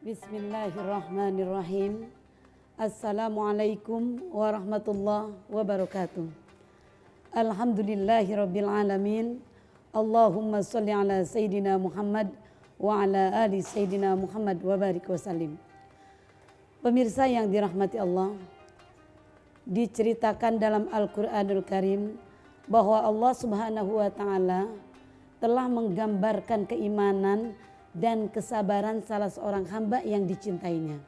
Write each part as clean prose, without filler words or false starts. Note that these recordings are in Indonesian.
Bismillahirrahmanirrahim. Assalamualaikum warahmatullahi wabarakatuh. Alhamdulillahirabbil alamin. Allahumma shalli ala sayyidina Muhammad wa ala ali sayyidina Muhammad wa barik wasallim. Pemirsa yang dirahmati Allah, diceritakan dalam Al-Qur'anul Karim bahwa Allah Subhanahu wa taala telah menggambarkan keimanan dan kesabaran salah seorang hamba yang dicintainya.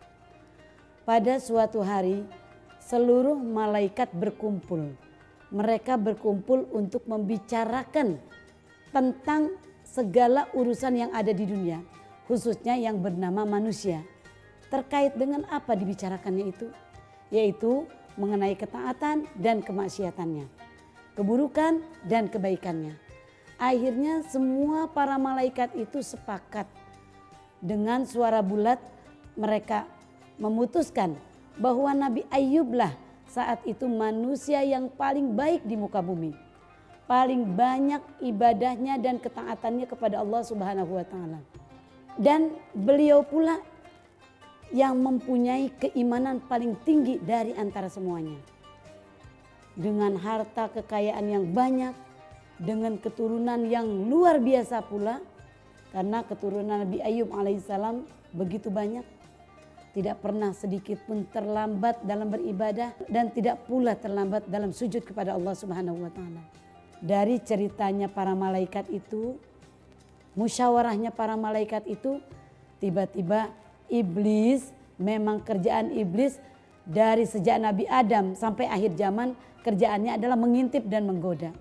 Pada suatu hari, seluruh malaikat berkumpul. Mereka berkumpul untuk membicarakan tentang segala urusan yang ada di dunia, khususnya yang bernama manusia. Terkait dengan apa dibicarakannya itu? Yaitu mengenai ketaatan dan kemaksiatannya, keburukan dan kebaikannya. Akhirnya semua para malaikat itu sepakat. Dengan suara bulat mereka memutuskan bahwa Nabi Ayyublah saat itu manusia yang paling baik di muka bumi. Paling banyak ibadahnya dan ketaatannya kepada Allah Subhanahu wa taala. Dan beliau pula yang mempunyai keimanan paling tinggi dari antara semuanya. Dengan harta kekayaan yang banyak, dengan keturunan yang luar biasa pula, karena keturunan Nabi Ayyub alaihissalam begitu banyak, tidak pernah sedikit pun terlambat dalam beribadah dan tidak pula terlambat dalam sujud kepada Allah Subhanahu wa taala. Dari ceritanya para malaikat itu, musyawarahnya para malaikat itu, tiba-tiba iblis, memang kerjaan iblis dari sejak Nabi Adam sampai akhir zaman kerjaannya adalah mengintip dan menggoda.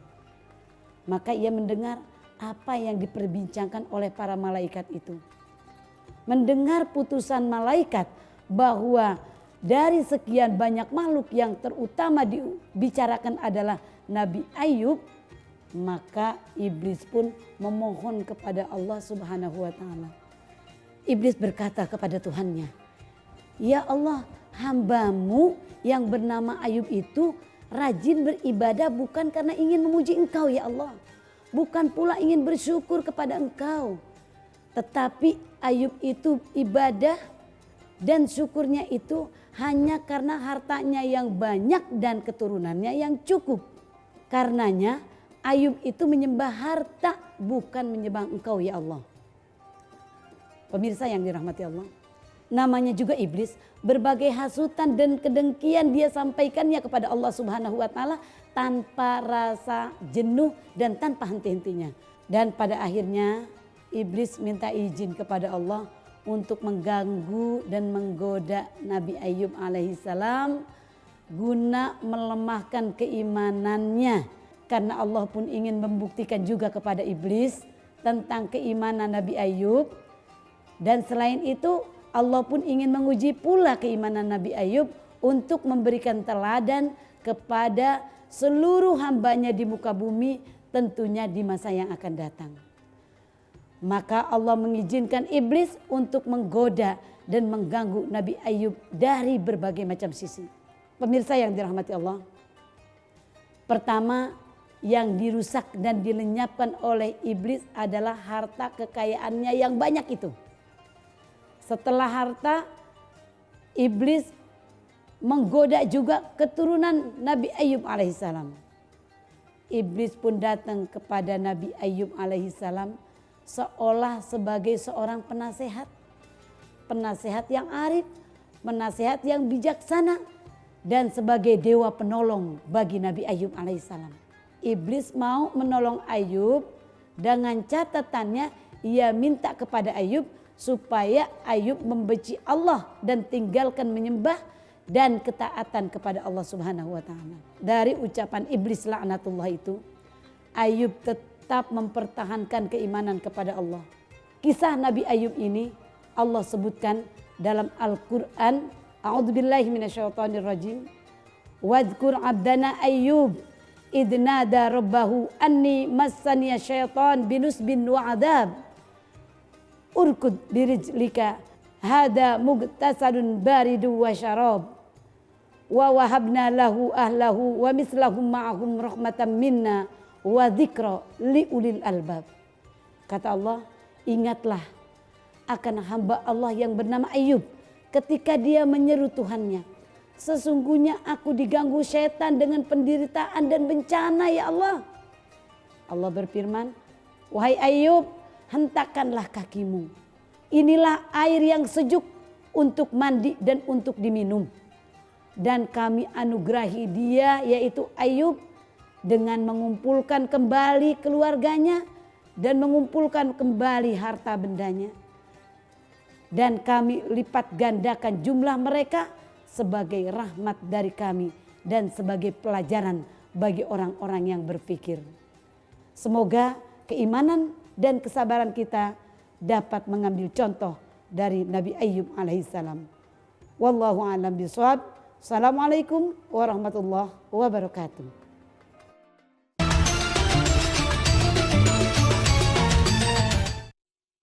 Maka ia mendengar apa yang diperbincangkan oleh para malaikat itu. Mendengar putusan malaikat bahwa dari sekian banyak makhluk yang terutama dibicarakan adalah Nabi Ayyub, maka iblis pun memohon kepada Allah Subhanahu wa taala. Iblis berkata kepada Tuhannya, "Ya Allah, hamba-Mu yang bernama Ayyub itu rajin beribadah bukan karena ingin memuji Engkau ya Allah. Bukan pula ingin bersyukur kepada Engkau. Tetapi Ayyub itu ibadah dan syukurnya itu hanya karena hartanya yang banyak dan keturunannya yang cukup. Karenanya Ayyub itu menyembah harta bukan menyembah Engkau ya Allah." Pemirsa yang dirahmati Allah, namanya juga iblis, berbagai hasutan dan kedengkian dia sampaikannya kepada Allah Subhanahu wa taala tanpa rasa jenuh dan tanpa henti-hentinya. Dan pada akhirnya iblis minta izin kepada Allah untuk mengganggu dan menggoda Nabi Ayyub alaihissalam guna melemahkan keimanannya. Karena Allah pun ingin membuktikan juga kepada iblis tentang keimanan Nabi Ayyub. Dan selain itu Allah pun ingin menguji pula keimanan Nabi Ayyub untuk memberikan teladan kepada seluruh hambanya di muka bumi, tentunya di masa yang akan datang. Maka Allah mengizinkan iblis untuk menggoda dan mengganggu Nabi Ayyub dari berbagai macam sisi. Pemirsa yang dirahmati Allah, pertama yang dirusak dan dilenyapkan oleh iblis adalah harta kekayaannya yang banyak itu. Setelah harta, iblis menggoda juga keturunan Nabi Ayyub alaihissalam. Iblis pun datang kepada Nabi Ayyub alaihissalam seolah sebagai seorang penasehat. Penasehat yang arif, penasehat yang bijaksana, dan sebagai dewa penolong bagi Nabi Ayyub alaihissalam. Iblis mau menolong Ayyub dengan catatannya ia minta kepada Ayyub supaya Ayyub membenci Allah dan tinggalkan menyembah dan ketaatan kepada Allah Subhanahu wa taala. Dari ucapan iblis laknatullah itu, Ayyub tetap mempertahankan keimanan kepada Allah. Kisah Nabi Ayyub ini Allah sebutkan dalam Al-Qur'an, a'udzubillahi minasyaitonirrajim. Wadhkur 'abdana Ayyub idh nada rabbahu anni massaniya syaitan binusbin wa 'adzab. Urkud birijlika hada mugtasalun baridu wa syarab. Wa wahabna lahu ahlahu wa mislahum ma'ahum rahmatan minna wa dzikra li ulil albab. Kata Allah, ingatlah akan hamba Allah yang bernama Ayub ketika dia menyeru Tuhannya. Sesungguhnya aku diganggu setan dengan penderitaan dan bencana ya Allah. Allah berfirman, wahai Ayub, hentakkanlah kakimu. Inilah air yang sejuk untuk mandi dan untuk diminum. Dan kami anugerahi dia yaitu Ayub dengan mengumpulkan kembali keluarganya dan mengumpulkan kembali harta bendanya. Dan kami lipat gandakan jumlah mereka sebagai rahmat dari kami dan sebagai pelajaran bagi orang-orang yang berpikir. Semoga keimanan dan kesabaran kita dapat mengambil contoh dari Nabi Ayub alaihissalam. Wallahu a'lam bishawab. Assalamualaikum warahmatullahi wabarakatuh.